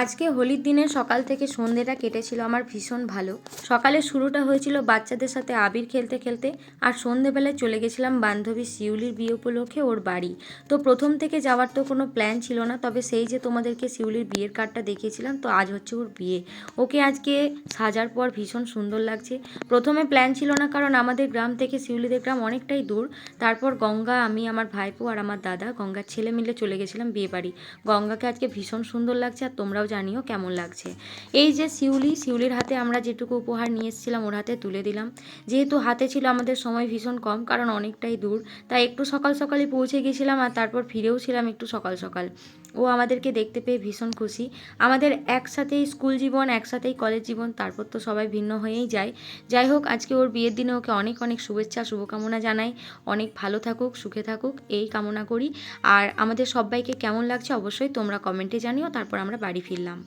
আজকে হোলির দিনে সকাল থেকে সন্ধেটা কেটেছিল আমার ভীষণ ভালো। সকালের শুরুটা হয়েছিল বাচ্চাদের সাথে আবির খেলতে খেলতে, আর সন্ধেবেলায় চলে গেছিলাম বান্ধবী শিউলির বিয়ে উপলক্ষে ওর বাড়ি। তো প্রথম থেকে যাওয়ার তো কোনো প্ল্যান ছিল না, তবে সেই যে তোমাদেরকে শিউলির বিয়ের কার্ডটা দেখিয়েছিলাম, তো আজ হচ্ছে ওর বিয়ে। ওকে আজকে সাজার পর ভীষণ সুন্দর লাগছে। প্রথমে প্ল্যান ছিল না, কারণ আমাদের গ্রাম থেকে শিউলিদের গ্রাম অনেকটাই দূর। তারপর গঙ্গা, আমি, আমার ভাইপো আর আমার দাদা, গঙ্গার ছেলে মিলে চলে গেছিলাম বিয়ে বাড়ি। গঙ্গাকে আজকে ভীষণ সুন্দর লাগছে, আর তোমরাও জানিও কেমন লাগছে। এই যে শিউলির হাতে আমরা যেটুকু উপহার নিয়ে এসেছিলাম ওর হাতে তুলে দিলাম। যেহেতু হাতে ছিল আমাদের সময় ভীষণ কম, কারণ অনেকটাই দূর, তাই একটু সকাল সকালই পৌঁছে গেছিলাম, আর তারপর ফিরেও ছিলাম একটু সকাল সকাল। ও আমাদেরকে দেখতে পেয়ে ভীষণ খুশি। আমাদের একসাথেই স্কুল জীবন, একসাথেই কলেজ জীবন, তারপর তো সবাই ভিন্ন হয়েই যায়। যাই হোক, আজকে ওর বিয়ের দিনে ওকে অনেক অনেক শুভেচ্ছা শুভকামনা জানাই। অনেক ভালো থাকুক, সুখে থাকুক, এই কামনা করি। আর আমাদের সবাইকে কেমন লাগছে অবশ্যই তোমরা কমেন্টে জানিও। তারপর আমরা বাড়ি ফিরলাম।